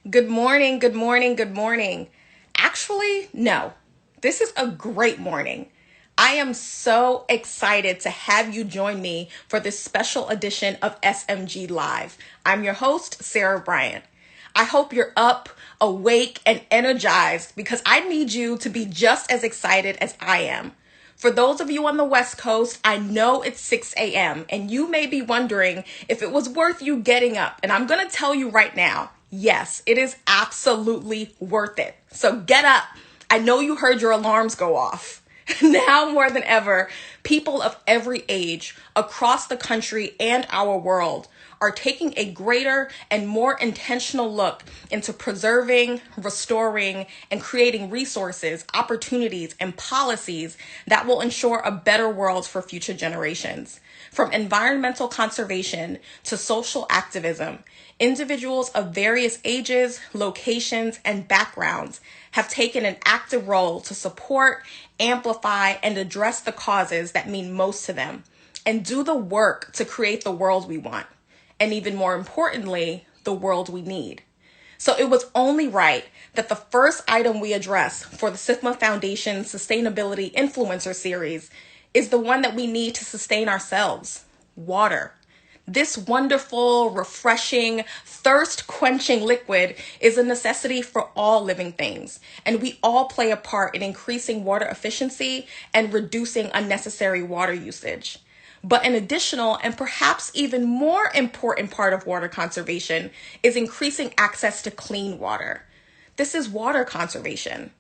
Good morning, good morning, good morning. Actually, no. This is a great morning. I am so excited to have you join me for this special edition of SMG Live. I'm your host, Sarah Bryant. I hope you're up, awake, and energized because I need you to be just as excited as I am. For those of you on the West Coast, I know it's 6 a.m. and you may be wondering if it was worth you getting up. And I'm going to tell you right now, yes, it is absolutely worth it. So get up. I know you heard your alarms go off. Now more than ever, people of every age across the country and our world are taking a greater and more intentional look into preserving, restoring, and creating resources, opportunities, and policies that will ensure a better world for future generations. From environmental conservation to social activism, individuals of various ages, locations, and backgrounds have taken an active role to support, amplify, and address the causes that mean most to them, and do the work to create the world we want, and even more importantly, the world we need. So it was only right that the first item we address for the SIFMA Foundation Sustainability Influencer Series is the one that we need to sustain ourselves: water. This wonderful, refreshing, thirst-quenching liquid is a necessity for all living things, and we all play a part in increasing water efficiency and reducing unnecessary water usage. But an additional and perhaps even more important part of water conservation is increasing access to clean water. This is water conservation.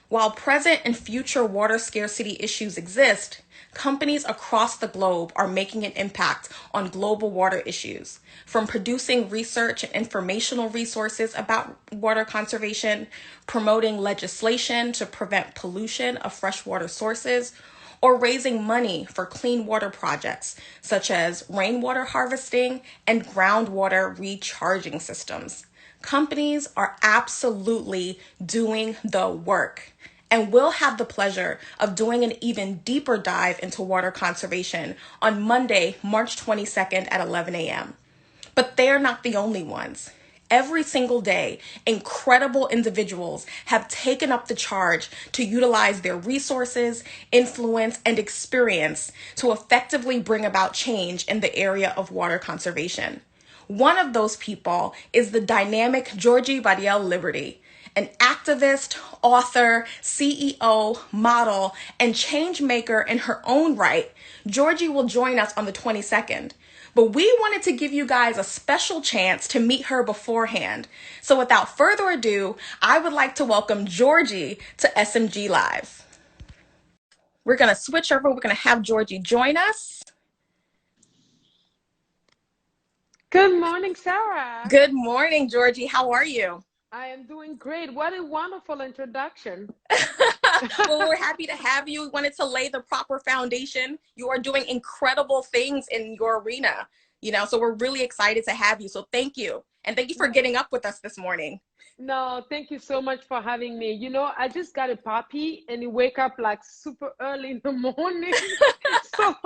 While present and future water scarcity issues exist, companies across the globe are making an impact on global water issues, from producing research and informational resources about water conservation, promoting legislation to prevent pollution of freshwater sources, or raising money for clean water projects such as rainwater harvesting and groundwater recharging systems. Companies are absolutely doing the work. And we'll have the pleasure of doing an even deeper dive into water conservation on Monday, March 22nd at 11 a.m. But they're not the only ones. Every single day, incredible individuals have taken up the charge to utilize their resources, influence, and experience to effectively bring about change in the area of water conservation. One of those people is the dynamic Georgie Badiel Liberty, an activist, author, CEO, model, and change maker in her own right. Georgie will join us on the 22nd. But we wanted to give you guys a special chance to meet her beforehand. So without further ado, I would like to welcome Georgie to SMG Live. We're going to switch over. We're going to have Georgie join us. Good morning, Sarah. Good morning, Georgie. How are you? I am doing great. What a wonderful introduction. Well, we're happy to have you. We wanted to lay the proper foundation. You are doing incredible things in your arena, so we're really excited to have you. So thank you. And thank you for getting up with us this morning. No, thank you so much for having me. I just got a puppy and he wake up like super early in the morning. so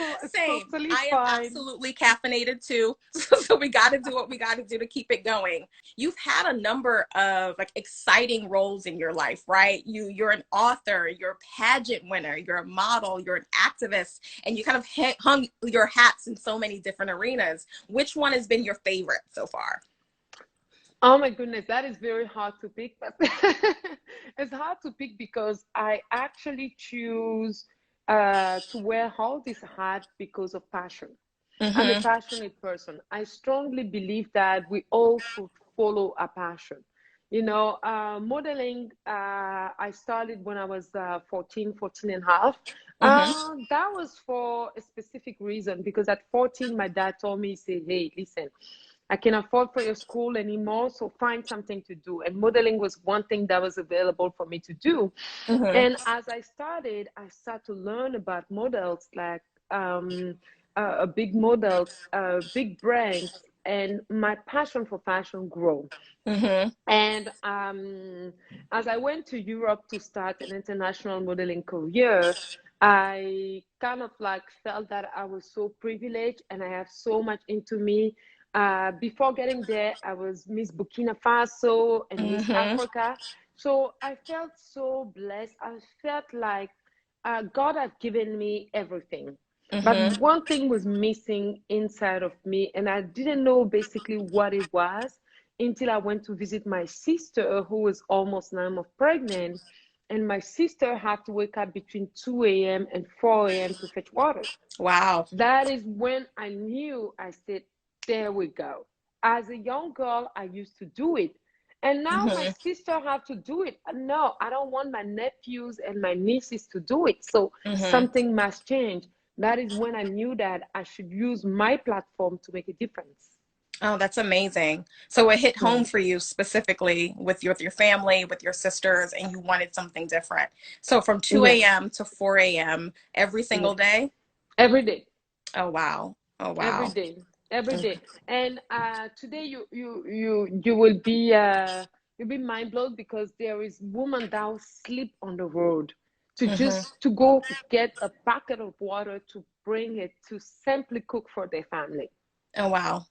it's Same. totally I am fine. absolutely caffeinated too. So we got to do what we got to do to keep it going. You've had a number of exciting roles in your life, right? You're an author, you're a pageant winner, you're a model, you're an activist, and you kind of hung your hats in so many different arenas. Which one has been your favorite so far? Oh my goodness, that is very hard to pick. But it's hard to pick because I actually choose to wear all this hat because of passion. I'm a Mm-hmm. passionate person. I strongly believe that we all should follow a passion. Modeling, I started when I was 14 and a half. Mm-hmm. That was for a specific reason because at 14, my dad told me, he said, hey, listen, I can afford for your school anymore, so find something to do. And modeling was one thing that was available for me to do. Mm-hmm. And as I started to learn about models, like big models, big brands, and my passion for fashion grew. Mm-hmm. And as I went to Europe to start an international modeling career, I kind of like felt that I was so privileged and I have so much into me. Before getting there, I was Miss Burkina Faso and Miss Mm-hmm. Africa. So I felt so blessed. I felt like God had given me everything. But Mm-hmm. one thing was missing inside of me, and I didn't know basically what it was until I went to visit my sister, who was almost 9 months pregnant. And my sister had to wake up between 2 a.m. and 4 a.m. to fetch water. Wow. That is when I knew, I said, there we go. As a young girl, I used to do it. And now my Mm-hmm. sister have to do it. No, I don't want my nephews and my nieces to do it. So Mm-hmm. something must change. That is when I knew that I should use my platform to make a difference. Oh, that's amazing. So it hit Yeah. home for you specifically with your family, with your sisters, and you wanted something different. So from 2 Yes. a.m. to 4 a.m. every single Yes. day? Every day. Oh, wow. Oh, Every wow. day. Every Mm-hmm. day. And today you will be you'll be mind blown because there is women that will sleep on the road to Mm-hmm. just to go get a bucket of water to bring it to simply cook for their family. Oh, wow.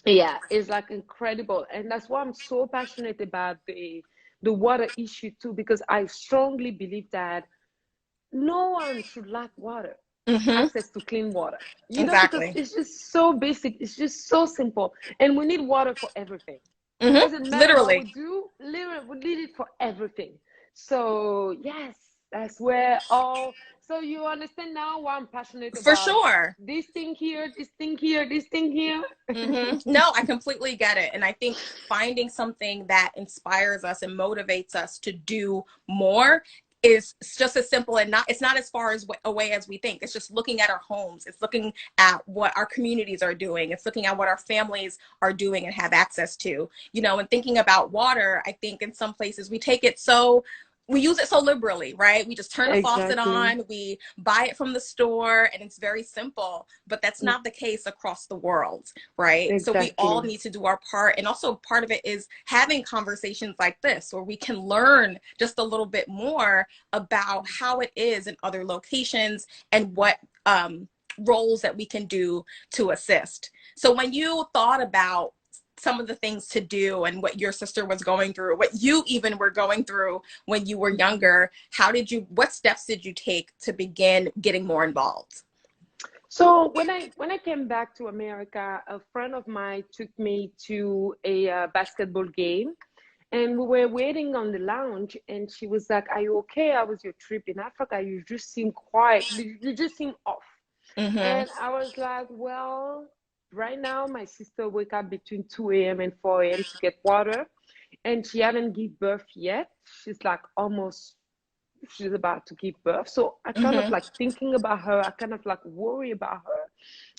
Yeah, it's like incredible. And that's why I'm so passionate about the water issue too, because I strongly believe that no one should lack water, Mm-hmm. access to clean water, because Exactly. it's just so basic, it's just so simple. And we need water for everything. Mm-hmm. Doesn't matter what we Literally. do, literally, we need it for everything. So, yes, that's where all. So, you understand now why I'm passionate For about sure. this thing here, this thing here, this thing here. No, I completely get it. And I think finding something that inspires us and motivates us to do more is just as simple, and not, it's not as far as away as we think. It's just looking at our homes. It's looking at what our communities are doing. It's looking at what our families are doing and have access to, and thinking about water. I think in some places we use it so liberally, right? We just turn the faucet Exactly. on, we buy it from the store, and it's very simple. But that's not the case across the world, right? So we all Exactly. need to do our part. And also, part of it is having conversations like this where we can learn just a little bit more about how it is in other locations and what roles that we can do to assist. So when you thought about some of the things to do and what your sister was going through, what you even were going through when you were younger, what steps did you take to begin getting more involved? So when I came back to America, a friend of mine took me to a basketball game, and we were waiting on the lounge, and she was like, "Are you okay? How was your trip in Africa? You just seem quiet. You just seem off." Mm-hmm. And I was like, "Well, right now my sister wake up between 2 a.m. and 4 a.m. to get water, and she haven't give birth yet. She's like almost she's about to give birth. So I kind of Mm-hmm. like thinking about her. I kind of like worry about her.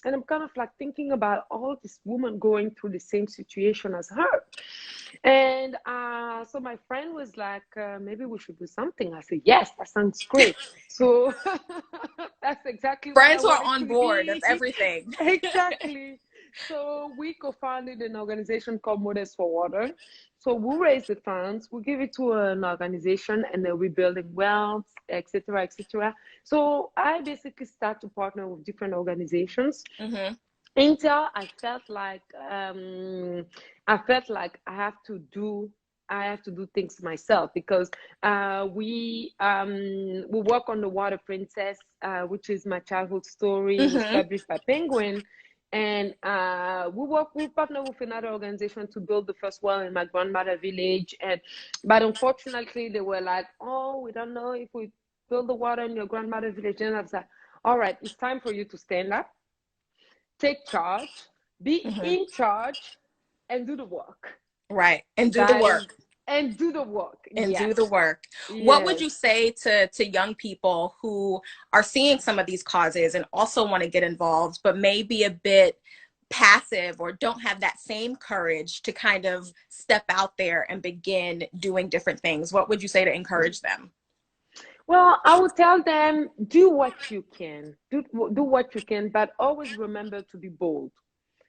And I'm kind of like thinking about all these women going through the same situation as her. And so my friend was like, maybe we should do something. I said, yes, that sounds great. So that's exactly what I Friends who are wanted on to board, that's be. everything. Exactly. So we co-founded an organization called Models for Water. So we raise the funds, we give it to an organization, and then we building wells, etc., etc. So I basically start to partner with different organizations Mm-hmm. until I felt like I have to do things myself because we work on the Water Princess, which is my childhood story, was Mm-hmm. published by Penguin, and we partner with another organization to build the first well in my grandmother village, and but unfortunately they were like, oh, we don't know if we build the water in your grandmother village, and I was like, all right, it's time for you to stand up, take charge, be Mm-hmm. in charge, and do the work. Right. And do the That is, work. and do the work. And Yes, do the work. What would yes. you say to young people who are seeing some of these causes and also want to get involved, but may be a bit passive or don't have that same courage to kind of step out there and begin doing different things? What would you say to encourage them? Well, I would tell them do what you can, do what you can, but always remember to be bold.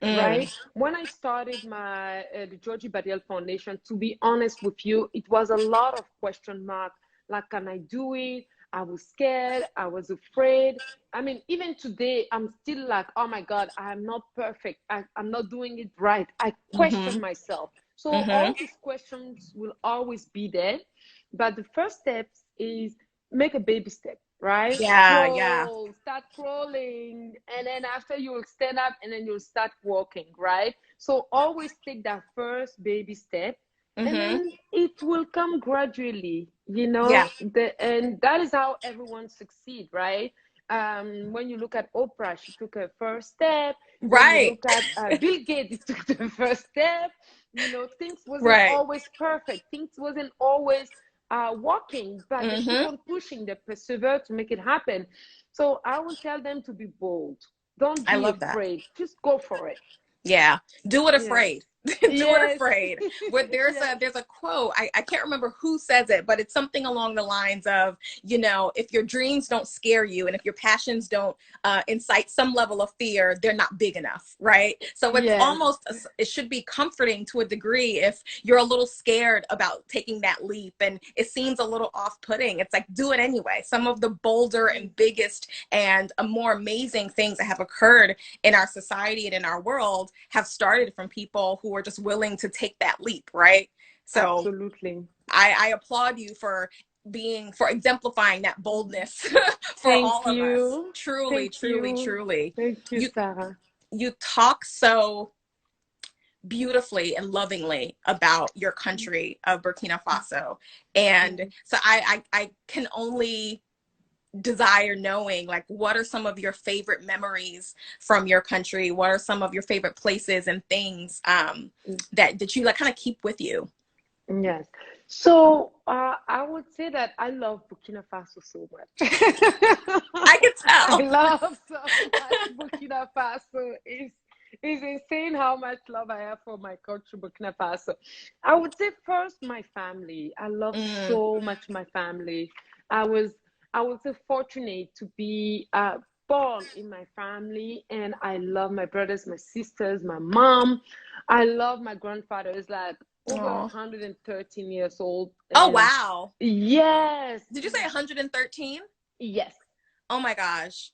Mm, Right? When I started my the Georgie Badiel Foundation, to be honest with you, it was a lot of question mark. Like, can I do it? I was scared. I was afraid. I mean, even today, I'm still like, oh my God, I'm not perfect. I'm not doing it right. I question Mm-hmm. myself. So Mm-hmm. all these questions will always be there. But the first step is make a baby step, right? Yeah, yeah. Crawl, start crawling, and then after you'll stand up and then you'll start walking, right? So always take that first baby step, and Mm-hmm. then it will come gradually, you know. Yeah. And that is how everyone succeed, right? When you look at Oprah, she took her first step. When you Right. look at Bill Gates, he took the first step. You know, things wasn't Right. always perfect. Things wasn't always working, but they keep Mm-hmm. on pushing, they persevere to make it happen. So I will tell them to be bold. Don't I be love that. afraid. Just go for it. Yeah. Do it Yes. afraid. Do it Yes. afraid. But Yes. there's a quote. I can't remember who says it, but it's something along the lines of, if your dreams don't scare you and if your passions don't incite some level of fear, they're not big enough, right? So it's Yes. almost it should be comforting to a degree if you're a little scared about taking that leap and it seems a little off-putting. It's like, do it anyway. Some of the bolder and biggest and more amazing things that have occurred in our society and in our world have started from people who are just willing to take that leap, right? So Absolutely. I applaud you for exemplifying that boldness for Thank all of us. you. Truly, Thank truly, you. truly. Thank you, You Sarah. you talk so beautifully and lovingly about your country of Burkina Faso. And Mhm. so I can only desire knowing, like, what are some of your favorite memories from your country? What are some of your favorite places and things that you like kind of keep with you? Yes. So I would say that I love Burkina Faso so much. I can I tell. love so much Burkina Faso. It's insane how much love I have for my country, Burkina Faso. I would say first my family. I love Mm, so much my family. I was I was so fortunate to be born in my family, and I love my brothers, my sisters, my mom. I love my grandfather. He's like over oh. 113 years old, Oh, and wow. yes, Did you say 113? yes, Oh my gosh.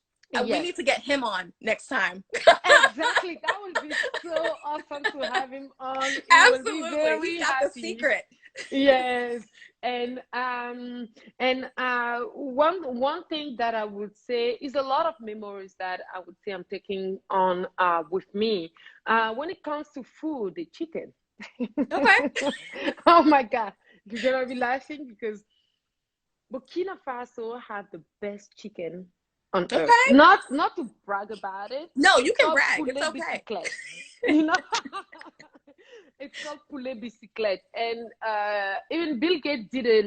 We yes. need to get him on next time. Exactly. That would be so awesome to have him on. He will be Absolutely. He's very got the happy. secret. Yes. And one thing that I would say is a lot of memories that I would say I'm taking on with me. When it comes to food, the chicken. Okay. Oh my God. You're gonna be laughing because Burkina Faso have the best chicken on earth. Okay. Not to brag about it. No, you It's can called brag. It's poulet okay. bicyclette. You know, it's called poulet bicyclette, and even Bill Gates did a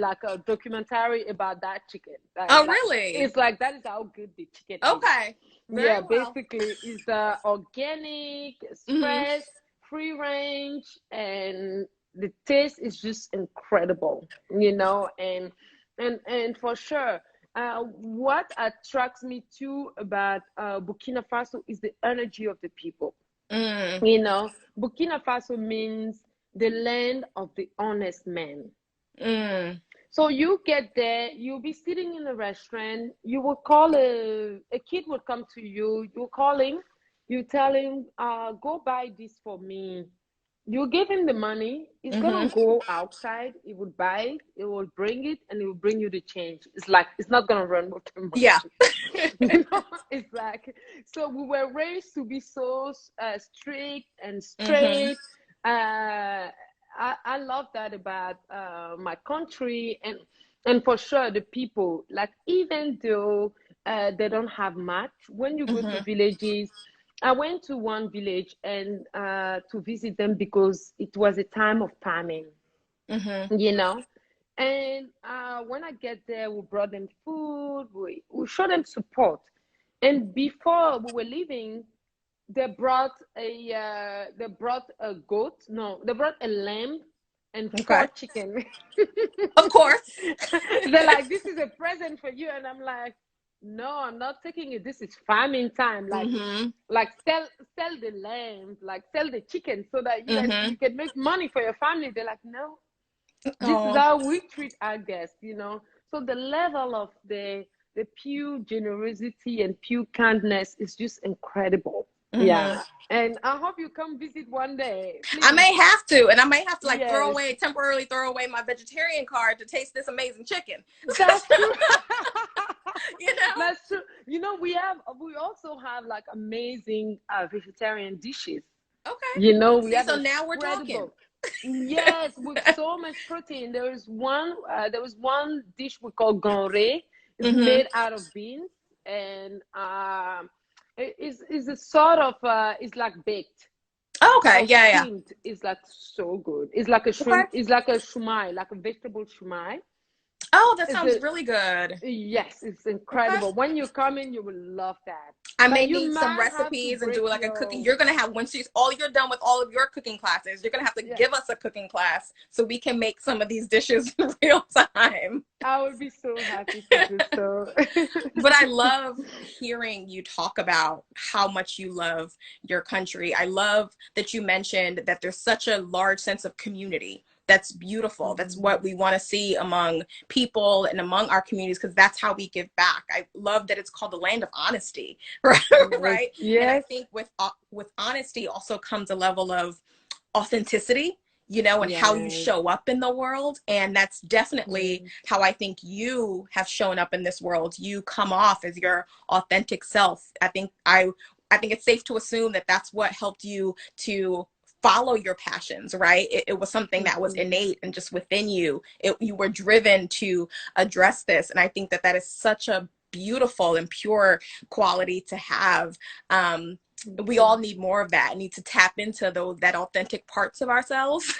documentary about that chicken. Oh, Like really? it's like that is how good the chicken is. Okay. Yeah, Very well. basically, it's organic, it's Hmm. fresh, free range, and the taste is just incredible. You know, and for sure, what attracts me too about Burkina Faso is the energy of the people. Mm, You know, Burkina Faso means the land of the honest man. mm. So you get there, you'll be sitting in a restaurant, you will call a kid will come to you, you call him, you tell him, go buy this for me. You give him the money, he's gonna Hmm. go outside, he will buy it, he will bring it, and he will bring you the change. It's like it's not gonna run with the Yeah. money. You know, it's like so we were raised to be so strict and Hmm. straight. I love that about my country, and for sure the people. Like even though they don't have much, when you go to Hmm. villages, I went to one village and to visit them because it was a time of famine, Hmm. you know. And when I get there, we brought them food, we show them support. And before we were leaving, they brought a goat. No, they brought a lamb and Okay. four chicken. Of course. They're like, this is a present for you, and I'm like, no, I'm not taking it. This is farming time. Hmm. Like sell the lamb, like sell the chicken, so that Hmm. you can make money for your family. They're like, no, this is Oh. how we treat our guests. So the level of the pure generosity and pure kindness is just incredible. Mm-hmm. Yeah. And I hope you come visit one day, I please. may have to, and I may have to like Yes, temporarily throw away my vegetarian card to taste this amazing chicken. that's true. You know? That's true. You know, we also have like amazing vegetarian dishes. Okay. You know, we See, have so now we're talking. incredible. Yes, with so much protein. There was one dish we call ganre. It's Mm-hmm. made out of beans, and it is a sort of it's like baked Oh, okay. or Yeah, yeah. steamed. It's like so good. It's like a Okay. shrimp. It's like a shumai, like a vegetable shumai. Oh, that It's sounds a really good. Yes, it's Okay. incredible. When you come in, you will love that. I But may you need some might have to recipes and break do like a cooking. your You're gonna have once you're done with all of your cooking classes, you're gonna have to yeah. give us a cooking class so we can make some of these dishes in real time. I would be so happy to do so. But I love hearing you talk about how much you love your country. I love that you mentioned that there's such a large sense of community. That's beautiful. That's what Mhm. we want to see among people and among our communities because that's how we give back. I love that it's called the land of honesty, right? Yes, Right? And I yes, think with honesty also comes a level of authenticity, you know, and how you yes, show up in the world. And that's definitely yes. how I think you have shown up in this world. You come off as your authentic self. I think it's safe to assume that that's what helped you to follow your passions, right? It was something that was Mhm. innate and just within you. You were driven to address this. And I think that that is such a beautiful and pure quality to have. We all need more of that. Need to tap into those that authentic parts of ourselves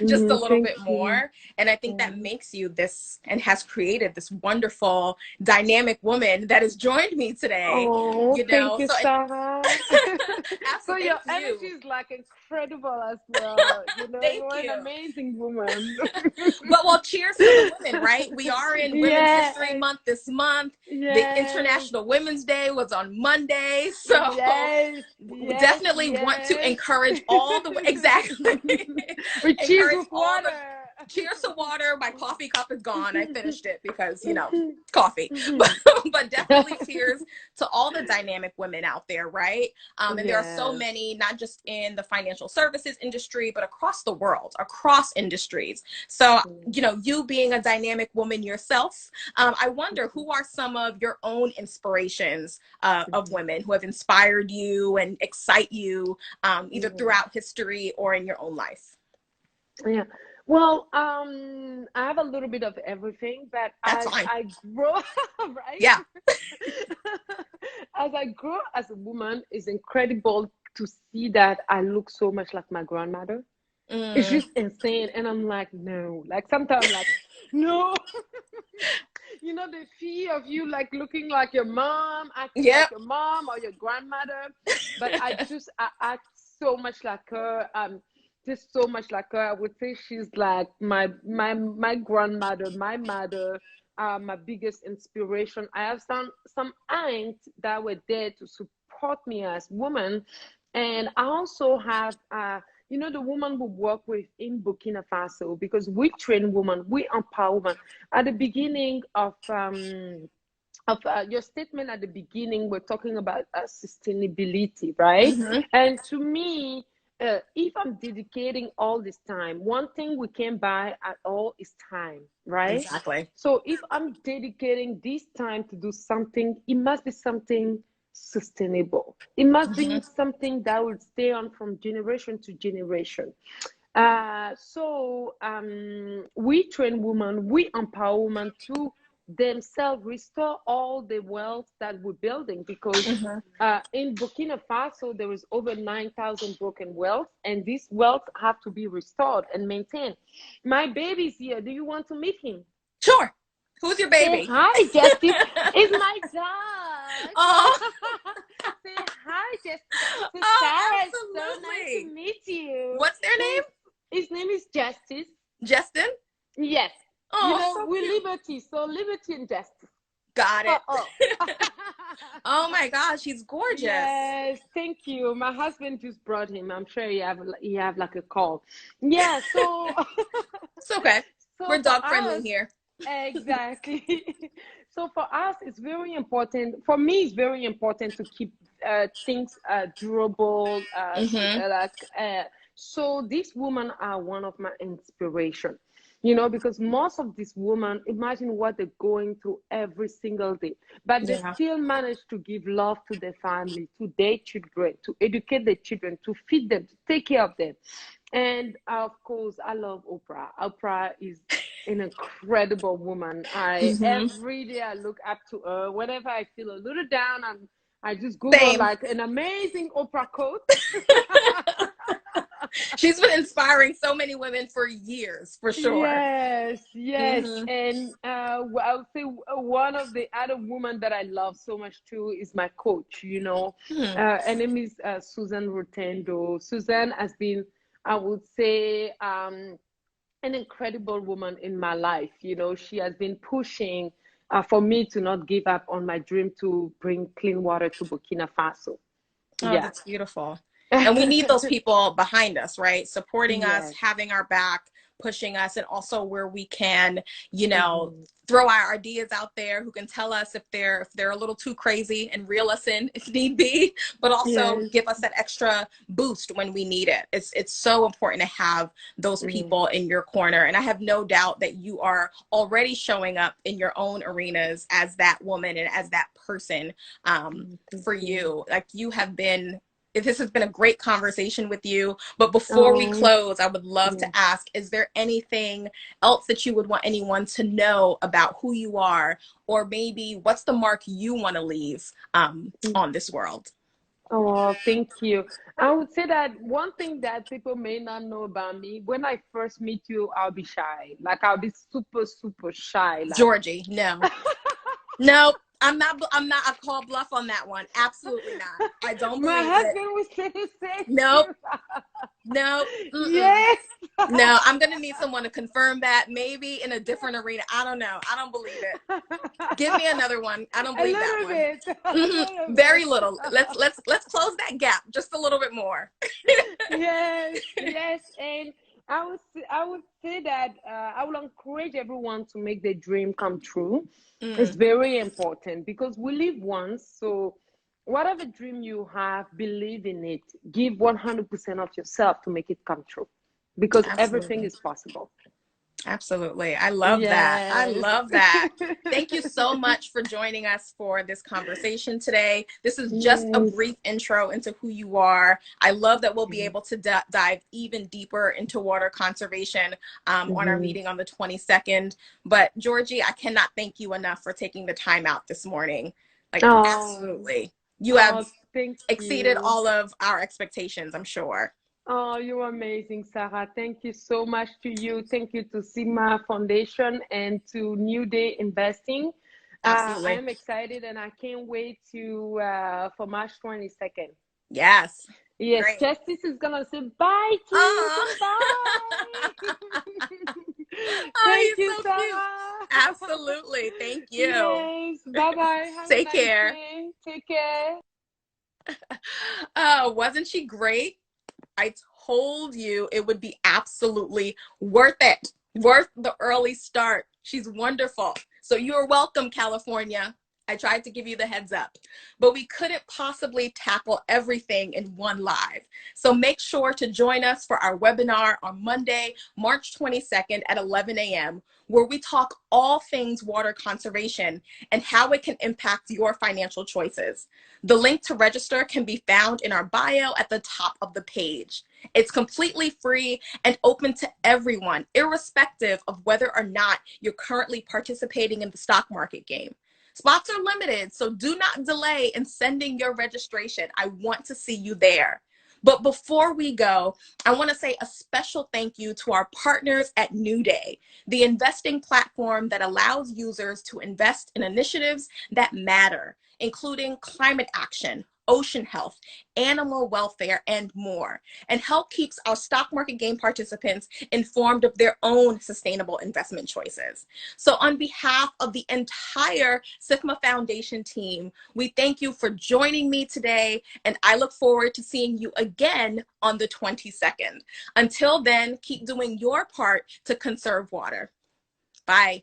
just a little Thank bit you. more. And I think that Yeah. makes you this and has created this wonderful dynamic woman that has joined me today. Oh, You thank know, you, so Sarah. So absolutely, your thank energy you. is like incredible as well. You know, Thank you're an you. amazing woman. But well, cheers to the women, right? We are in Women's History Yes, Month this month. The yes, International Women's Day was on Monday. So yes, yes, definitely want to yes. encourage all the exactly With cheese encourage with all the water. cheers to water. My coffee cup is gone. I finished it because coffee. but but definitely cheers to all the dynamic women out there, right? And there are so Yes. many, not just in the financial services industry but across the world, across industries. So you being a dynamic woman yourself, I wonder who are some of your own inspirations of women who have inspired you and excite you, either Yeah. throughout history or in your own life. Yeah. Well, I have a little bit of everything, but That's as fine. I grow, right? Yeah. As I grow as a woman, it's incredible to see that I look so much like my grandmother. It's Mm, just insane. And I'm like, no. Like sometimes I'm like, no. You know, the fear of you like looking like your mom, acting like yep. your mom or your grandmother. But I act so much like her. Just so much like her. I would say she's like my grandmother, my mother, my biggest inspiration. I have some aunts that were there to support me as woman, and I also have the woman we work with in Burkina Faso, because we train women, we empower women. At the beginning of your statement at the beginning, we're talking about sustainability, right? Mm-hmm. And to me, if I'm dedicating all this time, one thing we can't buy at all is time, right? Exactly. So if I'm dedicating this time to do something, it must be something sustainable. It must Mm-hmm. be something that will stay on from generation to generation. We train women, we empower women to themselves restore all the wealth that we're building, because Mm-hmm. in Burkina Faso there is over 9,000 broken wells, and these wells have to be restored and maintained. My baby's here. Do you want to meet him? Sure. Who's your Say baby? hi, Justice. It's my dog. Oh, Say hi, Justice. So oh, Sarah, it's so nice to absolutely. meet you. What's their name? His name is Justice. Justin? Yes. You Oh, know, so we're cute. liberty, so liberty and justice. Got Oh, it. oh. Oh my gosh, he's gorgeous. Yes, thank you. My husband just brought him. I'm sure he have like a call. Yeah, so It's okay. so We're for dog friendly us, here. Exactly. So for us, it's very important. For me, it's very important to keep things durable. Mm-hmm. So these women are one of my inspiration. Because most of these women, imagine what they're going through every single day, but they Yeah. still manage to give love to their family, to their children, to educate their children, to feed them, to take care of them. And of course, I love Oprah. Oprah is an incredible woman. I Mm-hmm. Every day I look up to her. Whenever I feel a little down, I just Google Same. like an amazing Oprah quote. She's been inspiring so many women for years, for sure. Yes, yes. Mm-hmm. And I would say one of the other women that I love so much too is my coach. Hmm. Her name is Susan Rotendo. Susan has been, I would say, an incredible woman in my life. She has been pushing for me to not give up on my dream to bring clean water to Burkina Faso. Oh, Yeah. that's beautiful. And we need those people behind us, right? Supporting us, Yes. having our back, pushing us, and also where we can, you know, Mhm. throw our ideas out there, who can tell us if they're a little too crazy and reel us in if need be, but also Yes. give us that extra boost when we need it. It's so important to have those Mm. people in your corner. And I have no doubt that you are already showing up in your own arenas as that woman and as that person, Thank for you. you. Like, you have been, this has been a great conversation with you. But before we Oh, close, I would love to yes. ask, is there anything else that you would want anyone to know about who you are? Or maybe what's the mark you want to leave on this world? Oh, thank you. I would say that one thing that people may not know about me, when I first meet you, I'll be shy. Like I'll be super, super shy. Like Georgie, no. No, I'm not. I call bluff on that one. Absolutely not. I don't my believe it. husband would say the same Nope. too. Nope. Mm-mm. Yes. No, I'm gonna need someone to confirm that. Maybe in a different arena. I don't know. I don't believe it. Give me another one. I don't A believe that little one. bit. A little Very bit. little. Let's close that gap just a little bit more. Yes, yes, and I would say that I will encourage everyone to make their dream come true. It's Mm, very important because we live once, so whatever dream you have, believe in it. Give 100% of yourself to make it come true, because everything absolutely. is possible. Absolutely. I love that. I Yes. love that. Thank you so much for joining us for this conversation today. This is just a Yes. brief intro into who you are. I love that we'll be able to dive even deeper into water conservation on our Mhm. meeting on the 22nd. But Georgie, I cannot thank you enough for taking the time out this morning. Like, Oh, absolutely. You have oh, thank exceeded you. all of our expectations, I'm sure. Oh, you're amazing, Sarah. Thank you so much to you. Thank you to SIMA Foundation and to New Day Investing. I Absolutely. am excited and I can't wait to for March 22nd. Yes. Yes, Great. Justice is gonna say bye to you. Oh, Goodbye. oh, Thank he's you, so cute. Sarah. Absolutely. Thank you. Yes. Bye bye. Have a Take nice care. day. Take care. Oh, wasn't she great? I told you it would be absolutely worth it, worth the early start. She's wonderful. So you're welcome, California. I tried to give you the heads up, but we couldn't possibly tackle everything in one live. So make sure to join us for our webinar on Monday, March 22nd at 11 a.m., where we talk all things water conservation and how it can impact your financial choices. The link to register can be found in our bio at the top of the page. It's completely free and open to everyone, irrespective of whether or not you're currently participating in the stock market game. Spots are limited, so do not delay in sending your registration. I want to see you there. But before we go, I want to say a special thank you to our partners at New Day, the investing platform that allows users to invest in initiatives that matter, including climate action, ocean health, animal welfare, and more, and help keeps our stock market game participants informed of their own sustainable investment choices. So on behalf of the entire SIFMA Foundation team, we thank you for joining me today, and I look forward to seeing you again on the 22nd. Until then, keep doing your part to conserve water. Bye.